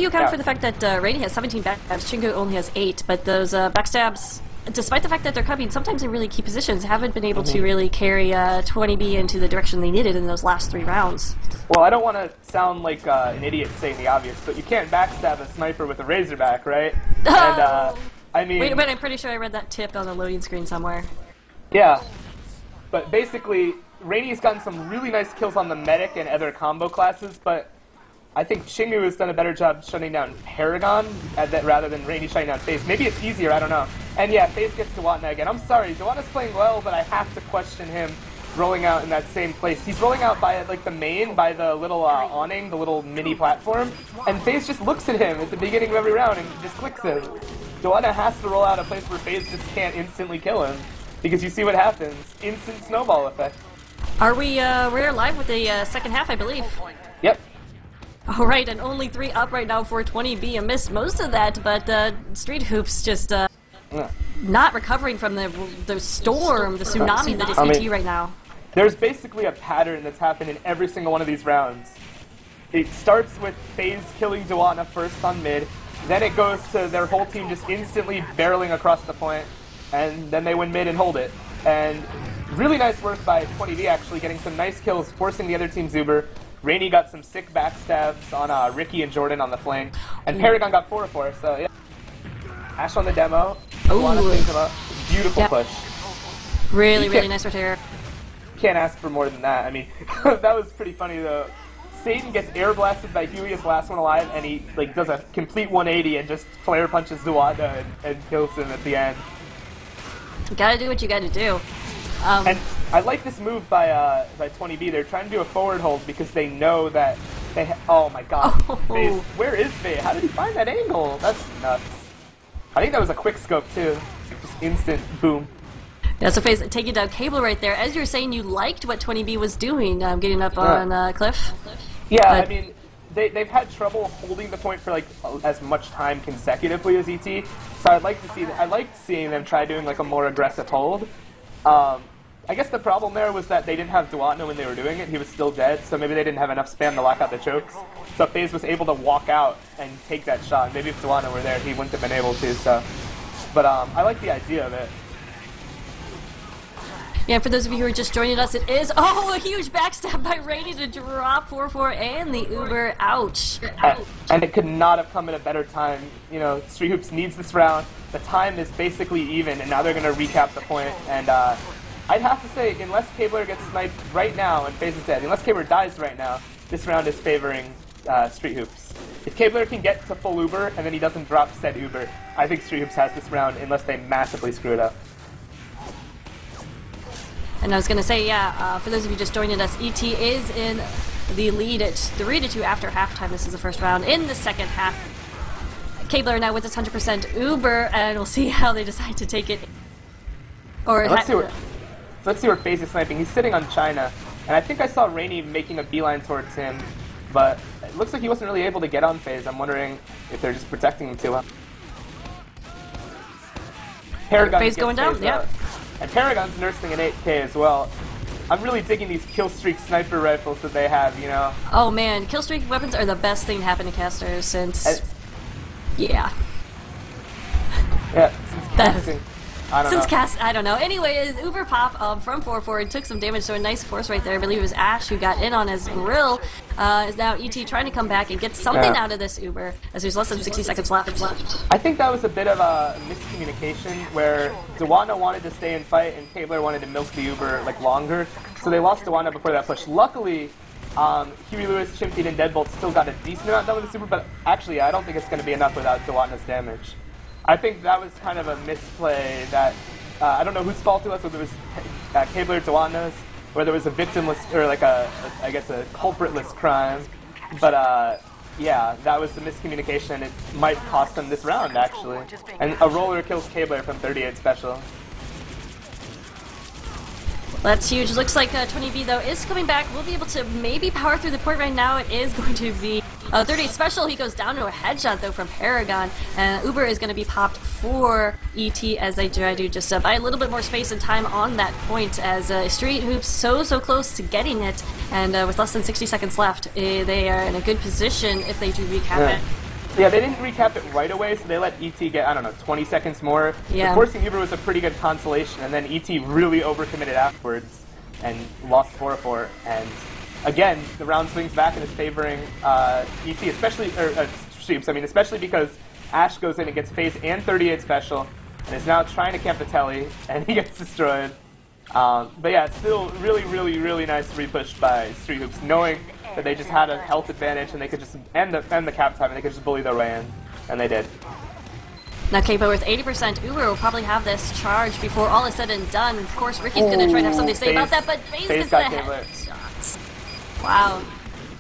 you account for the fact that Rainy has 17 backstabs, Chingu only has 8, but those backstabs, despite the fact that they're coming sometimes in really key positions, haven't been able to really carry 20B into the direction they needed in those last 3 rounds? Well, I don't want to sound like an idiot saying the obvious, but you can't backstab a sniper with a Razorback, right? And, I mean... Wait, I'm pretty sure I read that tip on the loading screen somewhere. Yeah. But basically, Rainy's gotten some really nice kills on the medic and other combo classes, but I think Chingu has done a better job shutting down Paragon rather than Rainy shutting down FaZe. Maybe it's easier, I don't know. And yeah, FaZe gets Dewatna again. I'm sorry, Dewatna's playing well, but I have to question him rolling out in that same place. He's rolling out by like the main, by the little awning, the little mini platform, and FaZe just looks at him at the beginning of every round and just clicks him. Dewatna has to roll out a place where FaZe just can't instantly kill him. Because you see what happens. Instant snowball effect. We're live with the second half, I believe. Yep. Alright, and only 3 up right now for 20B. I missed most of that, but Street Hoops just not recovering from the storm, the tsunami that is ET right now. There's basically a pattern that's happened in every single one of these rounds. It starts with FaZe killing Dewatna first on mid, then it goes to their whole team just instantly barreling across the point, and then they win mid and hold it. And really nice work by 20B actually, getting some nice kills, forcing the other team Zuber. Rainy got some sick backstabs on Ricky and Jordan on the flank. And Paragon got 4-4, so yeah. Ashe on the demo. Beautiful push. Really nice rotator. Can't ask for more than that. I mean, that was pretty funny though. Satan gets air blasted by Huey as last one alive, and he like does a complete 180 and just flare punches Dewatna and kills him at the end. You gotta do what you gotta do. And I like this move by 20B. They're trying to do a forward hold because they know that they oh my god. FaZe, where is FaZe? How did he find that angle? That's nuts. I think that was a quick scope too. Just instant boom. Yeah, so FaZe taking down Cable right there. As you're saying, you liked what 20B was doing, getting up on Cliff. Yeah, I mean, they've had trouble holding the point for like as much time consecutively as ET. So I'd like to see I liked seeing them try doing like a more aggressive hold. I guess the problem there was that they didn't have Dewatna when they were doing it. He was still dead, so maybe they didn't have enough spam to lock out the chokes. So FaZe was able to walk out and take that shot. Maybe if Dewatna were there, he wouldn't have been able to. So, but I like the idea of it. Yeah, for those of you who are just joining us, it is a huge backstab by Rainy to drop 4-4 and the Uber. Ouch. And it could not have come at a better time. You know, Street Hoops needs this round. The time is basically even, and now they're going to recap the point. And I'd have to say, unless K-Blair gets sniped right now and FaZe is dead, unless K-Blair dies right now, this round is favoring Street Hoops. If K-Blair can get to full Uber and then he doesn't drop said Uber, I think Street Hoops has this round unless they massively screw it up. And I was going to say, yeah, for those of you just joining us, ET is in the lead at 3-2 after halftime. This is the first round. In the second half, Kabler now with his 100% Uber, and we'll see how they decide to take it. Or let's see where FaZe is sniping. He's sitting on China, and I think I saw Rainy making a beeline towards him, but it looks like he wasn't really able to get on FaZe. I'm wondering if they're just protecting him too well. Paragon FaZe going down, yeah. And Paragon's nursing an 8K as well. I'm really digging these kill streak sniper rifles that they have, you know. Oh man, kill streak weapons are the best thing to happen to casters since... Yeah. Yeah, since casting. I don't know. Anyway, Uber pop from 4-4 took some damage, so a nice force right there. I believe it was Ash who got in on his grill. Is now ET trying to come back and get something out of this Uber, as there's less than 60 seconds left. I think that was a bit of a miscommunication where Dewana wanted to stay and fight and Kabler wanted to milk the Uber like longer, so they lost Dewana before that push. Luckily, Huey Lewis, Chimpy, and Deadbolt still got a decent amount done with the Uber, but actually I don't think it's going to be enough without Dewana's damage. I think that was kind of a misplay that, I don't know whose fault it was, whether it was Kabler or Dewana's, whether it was a victimless, or like I guess a culpritless crime. But yeah, that was the miscommunication, and it might cost them this round, actually. And a roller kills Kabler from 38 special. That's huge. Looks like 20B, though, is coming back. We'll be able to maybe power through the point right now. It is going to be 38 special. He goes down to a headshot, though, from Paragon. And Uber is going to be popped for ET as they try to just buy a little bit more space and time on that point, as Street Hoops so close to getting it. And with less than 60 seconds left, they are in a good position if they do recap it. Yeah, they didn't recap it right away, so they let ET get, I don't know, 20 seconds more. Yeah. Forcing Uber was a pretty good consolation, and then ET really overcommitted afterwards and lost 4-4. And again, the round swings back and is favoring ET, especially, Streeps, I mean, especially because Ash goes in and gets FaZe and 38 special, and is now trying to camp the telly, and he gets destroyed. But yeah, it's still really nice repush by Street Hoops, knowing that they just had a health advantage and they could just end the cap time and they could just bully their way in, and they did. Now Capo with 80%, Uber will probably have this charge before all is said and done. Of course, Ricky's going to try to have something to say about that, but FaZe gets the headshots. Wow.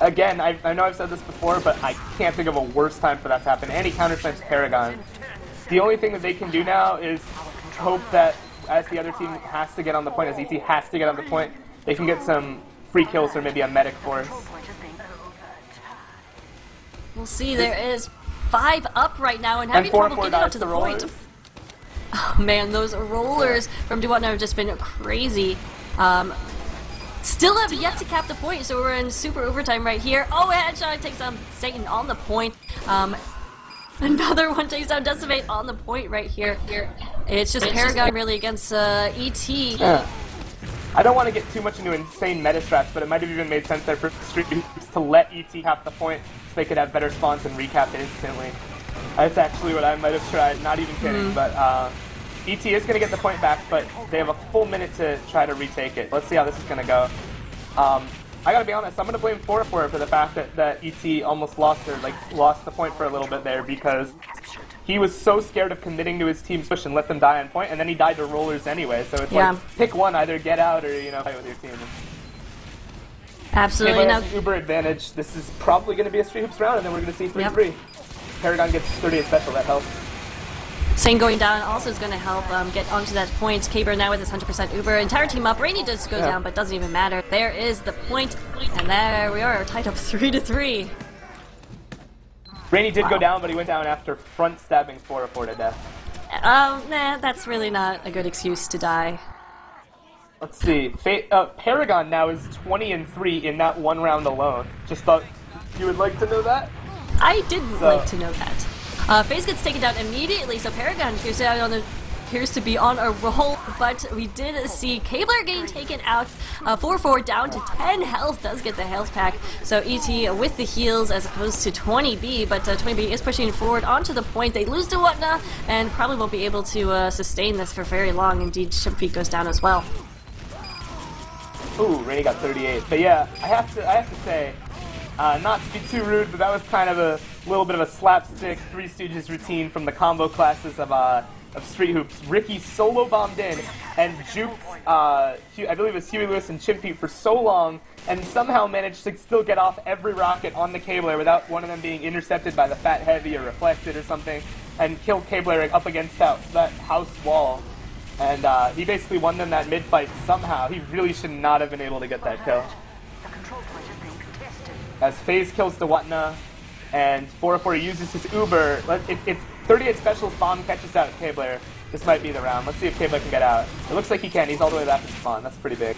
Again, I know I've said this before, but I can't think of a worse time for that to happen. And he counter-snipes Paragon. The only thing that they can do now is hope that as the other team has to get on the point, as ET has to get on the point, they can get some free kills or maybe a medic force. We'll see. There is 5 up right now and having trouble getting up to the point. Oh man, those rollers from Duwatna have just been crazy. Still have yet to cap the point, so we're in super overtime right here. Oh, a headshot takes down Satan on the point. Another one takes down Decimate on the point right here. It's just Paragon really against ET. Yeah. I don't want to get too much into insane meta strats, but it might have even made sense there for Street Hoops to let ET cap the point so they could have better spawns and recap it instantly. That's actually what I might have tried, not even kidding, but ET is going to get the point back, but they have a full minute to try to retake it. Let's see how this is going to go. I gotta be honest, I'm going to blame 4-4 for the fact that ET almost lost the point for a little bit there, because he was so scared of committing to his team's push and let them die on point, and then he died to rollers anyway, so it's like, pick one, either get out or, you know, fight with your team. Absolutely. Now, Uber advantage. This is probably going to be a Street Hoops round, and then we're going to see 3-3. Paragon gets 38 special, that helps. Sane going down also is going to help get onto that point. Caber now with his 100% Uber. Entire team up. Rainy does go down, but doesn't even matter. There is the point, and there we are, tied up 3-3. Rainy did go down, but he went down after front stabbing 4-4 to death. Nah, that's really not a good excuse to die. Let's see. Paragon now is 20-3 in that one round alone. Just thought you would like to know that? I didn't like to know that. FaZe gets taken down immediately, so Paragon appears to be on a roll, but we did see Kabler getting taken out. 4-4 down to 10 health, does get the health pack, so ET with the heals as opposed to 20B, but 20B is pushing forward onto the point. They lose to Whatna, and probably won't be able to sustain this for very long. Indeed, Chimpy goes down as well. Ooh, Rainy got 38, but yeah, I have to say, not to be too rude, but that was kind of a little bit of a slapstick Three Stooges routine from the combo classes of of Street Hoops. Ricky solo bombed in and juked, I believe it was Huey Lewis and Chimpy for so long, and somehow managed to still get off every rocket on the Cabler without one of them being intercepted by the Fat Heavy or reflected or something, and killed Cabler up against that house wall. And he basically won them that mid-fight somehow. He really should not have been able to get that kill. As FaZe kills Dewatna, and 404 uses his Uber. If 38 Special's bomb catches out Cabler, this might be the round. Let's see if Cabler can get out. It looks like he can. He's all the way back to spawn. That's pretty big.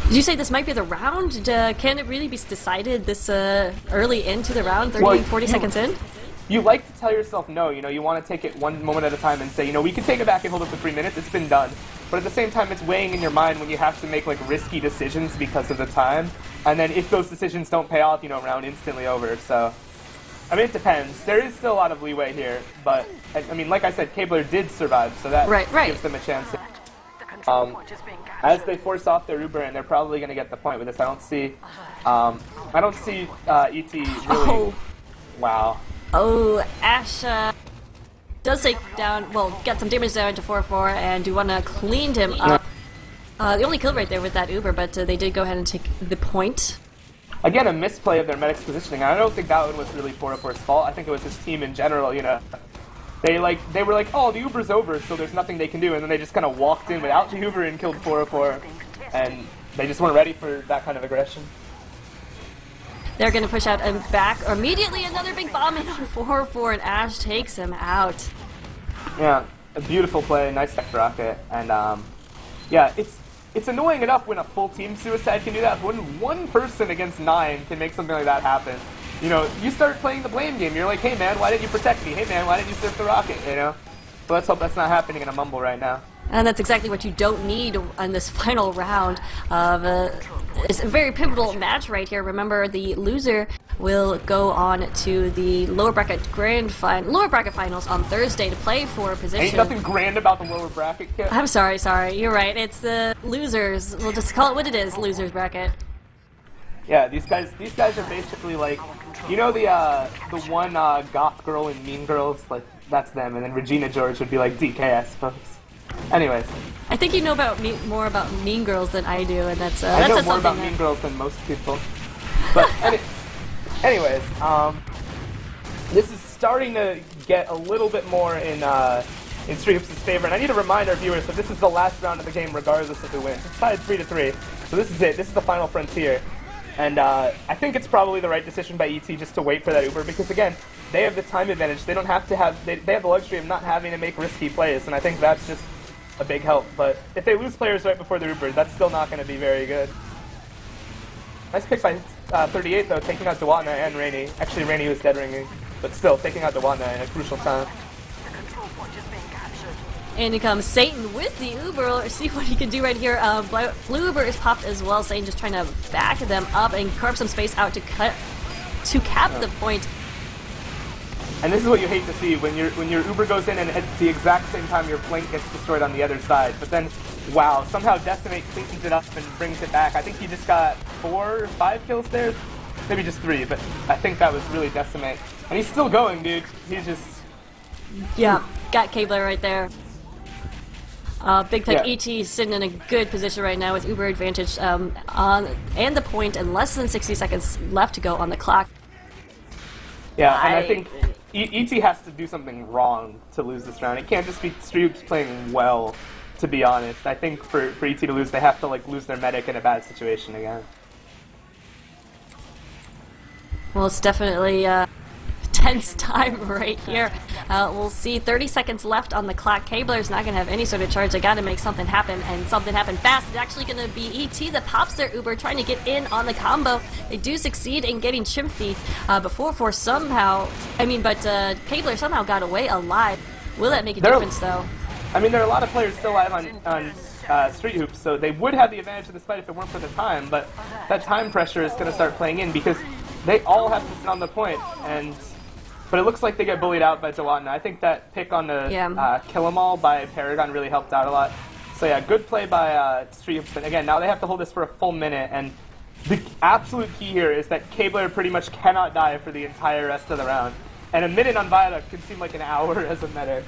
Did you say this might be the round? Can it really be decided this early into the round, 40 seconds in? You like to tell yourself no, you want to take it one moment at a time and say, we can take it back and hold it for 3 minutes, it's been done. But at the same time, it's weighing in your mind when you have to make risky decisions because of the time. And then if those decisions don't pay off, round instantly over. So, I mean, it depends. There is still a lot of leeway here, but, I mean, like I said, Cabler did survive, so that gives them a chance. As they force off their Uber, and they're probably going to get the point with this, I don't see ET really... Oh. Wow. Oh, Ash does take down, get some damage there into 4-4, and Dewatna cleaned him up. The only kill right there with that Uber, but they did go ahead and take the point. Again, a misplay of their medic's positioning. I don't think that one was really 404's fault. I think it was his team in general, They were like, oh, the Uber's over, so there's nothing they can do, and then they just kind of walked in without the Uber and killed 404, and they just weren't ready for that kind of aggression. They're going to push out and back. Immediately another big bomb in on 4-4, and Ash takes him out. Yeah, a beautiful play, nice tech rocket, and yeah, it's annoying enough when a full team suicide can do that, but when one person against 9 can make something like that happen, you start playing the blame game. You're like, hey man, why didn't you protect me? Hey man, why didn't you surf the rocket, So let's hope that's not happening in a Mumble right now. And that's exactly what you don't need on this final round of it's a very pivotal match right here. Remember, the loser will go on to the lower bracket finals on Thursday to play for position. Ain't nothing grand about the lower bracket, Kip. I'm sorry, you're right. It's the losers. We'll just call it what it is, losers bracket. Yeah, these guys are basically like, the one goth girl in Mean Girls, that's them, and then Regina George would be like DK, I suppose. Anyways, I think you know more about Mean Girls than I do, and that's I know more about Mean Girls than most people. But anyways, this is starting to get a little bit more in Street Hoops' favor, and I need to remind our viewers that this is the last round of the game, regardless of who wins. It's tied 3-3, so this is it. This is the final frontier, and I think it's probably the right decision by ET just to wait for that Uber, because again, they have the time advantage. They don't have to have. They have the luxury of not having to make risky plays, and I think that's just a big help. But if they lose players right before the Uber, that's still not going to be very good. Nice pick by 38 though, taking out Dewatna and Rainey. Actually, Rainey was dead ringing, but still taking out Dewatna in a crucial time. And here comes Satan with the Uber. Let's see what he can do right here. Blue Uber is popped as well. Satan just trying to back them up and carve some space out to cap the point. And this is what you hate to see when your Uber goes in and at the exact same time your flank gets destroyed on the other side. But then, wow, somehow Decimate cleans it up and brings it back. I think he just got 4 or 5 kills there, maybe just 3. But I think that was really Decimate, and he's still going, dude. He's just got Cabler right there. Big Tech ET is sitting in a good position right now with Uber advantage and the point, and less than 60 seconds left to go on the clock. Yeah, and I think ET has to do something wrong to lose this round. It can't just be Street Hoops playing well, to be honest. I think for ET to lose, they have to lose their medic in a bad situation again. Well, it's definitely tense time right here. We'll see 30 seconds left on the clock. Cabler's not going to have any sort of charge. They got to make something happen, and something happen fast. It's actually going to be ET that pops their Uber, trying to get in on the combo. They do succeed in getting chimp feed before Cabler somehow got away alive. Will that make a difference, though? I mean, there are a lot of players still alive on Street Hoops, so they would have the advantage of this fight if it weren't for the time, but that time pressure is going to start playing in because they all have to sit on the point, but it looks like they get bullied out by Dewatna. I think that pick on the kill 'em all by Paragon really helped out a lot. So yeah, good play by Street Hoops. And again, now they have to hold this for a full minute, and the absolute key here is that Cabler pretty much cannot die for the entire rest of the round. And a minute on Viaduct can seem like an hour as a medic.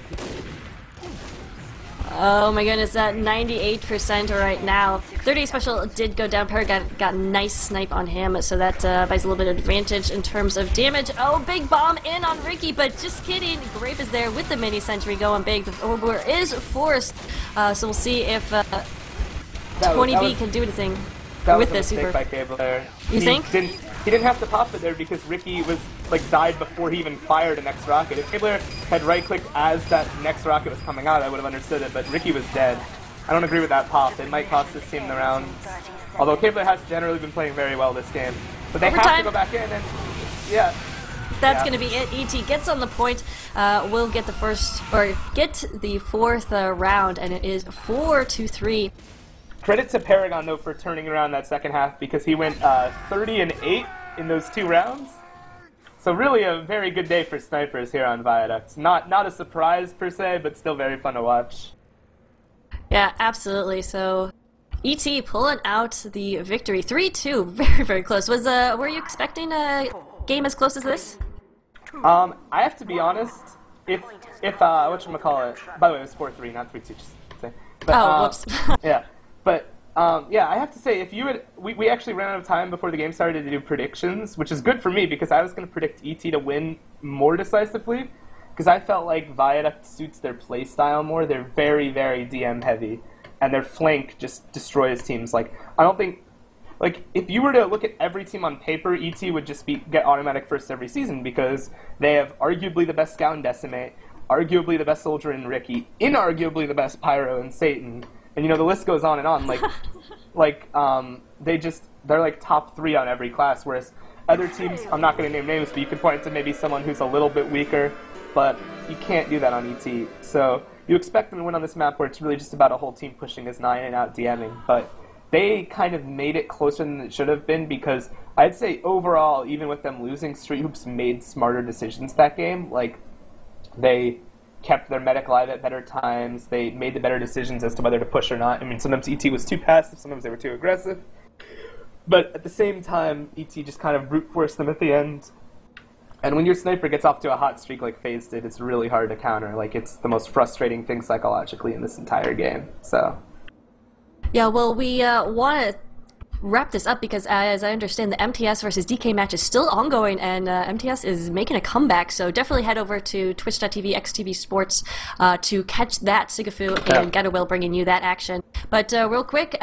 Oh my goodness, at 98% right now. 38 special did go down. Paragon got a nice snipe on him, so that buys a little bit of advantage in terms of damage. Oh, big bomb in on Ricky, but just kidding. Grape is there with the mini sentry going big. The Overlord is forced, so we'll see if 20B can do anything with this super. By Cable there. You think? He didn't have to pop it there because Ricky was died before he even fired a next rocket. If Cabler had right-clicked as that next rocket was coming out, I would have understood it, but Ricky was dead. I don't agree with that pop. It might cost this team the round. Although Cabler has generally been playing very well this game. But they have to go back in and, yeah. That's going to be it. ET gets on the point. We'll get the first, or get the fourth round, and it is 4-3. Credit to Paragon, though, for turning around that second half because he went 30-8 in those 2 rounds. So really a very good day for snipers here on Viaduct. Not a surprise per se, but still very fun to watch. Yeah, absolutely. So ET pulling out the victory. 3-2, very, very close. Were you expecting a game as close as this? I have to be honest, if whatchamacallit, by the way, it was 4-3, not 3-2, just say. But, whoops. Yeah. But, yeah, I have to say, if you would... We actually ran out of time before the game started to do predictions, which is good for me, because I was going to predict ET to win more decisively, because I felt like Viaduct suits their playstyle more. They're very, very DM-heavy, and their flank just destroys teams. Like, I don't think... Like, if you were to look at every team on paper, ET would just get automatic first every season, because they have arguably the best scout in Decimate, arguably the best soldier in Ricky, inarguably the best pyro in Satan. And, you know, the list goes on and on. They're like top 3 on every class, whereas other teams, I'm not going to name names, but you could point to maybe someone who's a little bit weaker, but you can't do that on ET. So you expect them to win on this map where it's really just about a whole team pushing as 9 and out DMing. But they kind of made it closer than it should have been because I'd say overall, even with them losing, Street Hoops made smarter decisions that game. Like, they kept their medic alive at better times. They made the better decisions as to whether to push or not. I mean, sometimes ET was too passive, sometimes they were too aggressive. But at the same time, ET just kind of brute forced them at the end. And when your sniper gets off to a hot streak like FaZe did, it's really hard to counter. Like, it's the most frustrating thing psychologically in this entire game. So, yeah, well, we want to wrap this up because, as I understand, the MTS versus DK match is still ongoing, and MTS is making a comeback. So definitely head over to twitch.tv, eXtv Sports, to catch that Sigafu and Getawill bringing you that action. But real quick,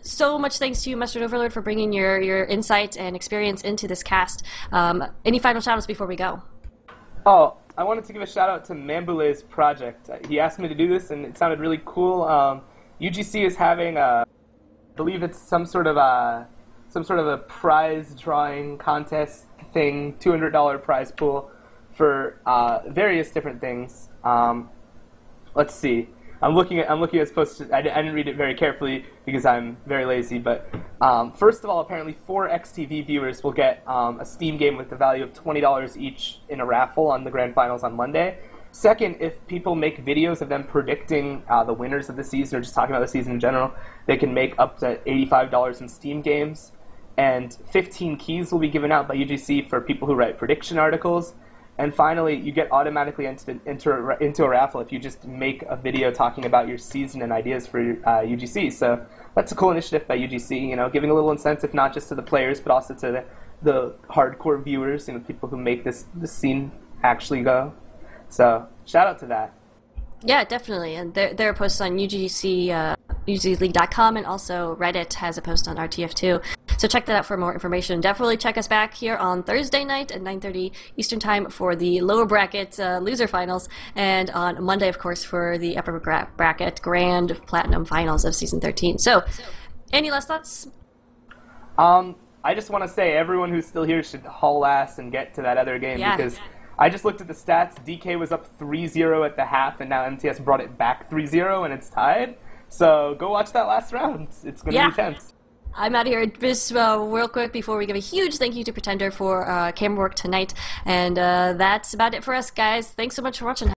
so much thanks to you, MustardOverlord, for bringing your insight and experience into this cast. Any final shout-outs before we go? Oh, I wanted to give a shout-out to Mambule's project. He asked me to do this, and it sounded really cool. UGC is having I believe it's some sort of a prize drawing contest thing, $200 prize pool for various different things. Let's see. I'm looking at this post. I didn't read it very carefully because I'm very lazy. But first of all, apparently 4 eXtv viewers will get a Steam game with the value of $20 each in a raffle on the grand finals on Monday. Second, if people make videos of them predicting the winners of the season or just talking about the season in general, they can make up to $85 in Steam games. And 15 keys will be given out by UGC for people who write prediction articles. And finally, you get automatically into a raffle if you just make a video talking about your season and ideas for UGC. So that's a cool initiative by UGC, you know, giving a little incentive not just to the players but also to the hardcore viewers, you know, people who make this scene actually go. So, shout out to that. Yeah, definitely. And there are posts on UGC, UGCleague.com, and also Reddit has a post on RTF too. So check that out for more information. Definitely check us back here on Thursday night at 9:30 Eastern Time for the lower bracket loser finals, and on Monday, of course, for the upper bracket grand platinum finals of season 13. So, any last thoughts? I just want to say everyone who's still here should haul ass and get to that other game because I just looked at the stats. DK was up 3-0 at the half, and now MTS brought it back 3-0, and it's tied. So go watch that last round. It's going to be tense. I'm out of here. Just real quick before we give a huge thank you to Pretender for camera work tonight. And that's about it for us, guys. Thanks so much for watching.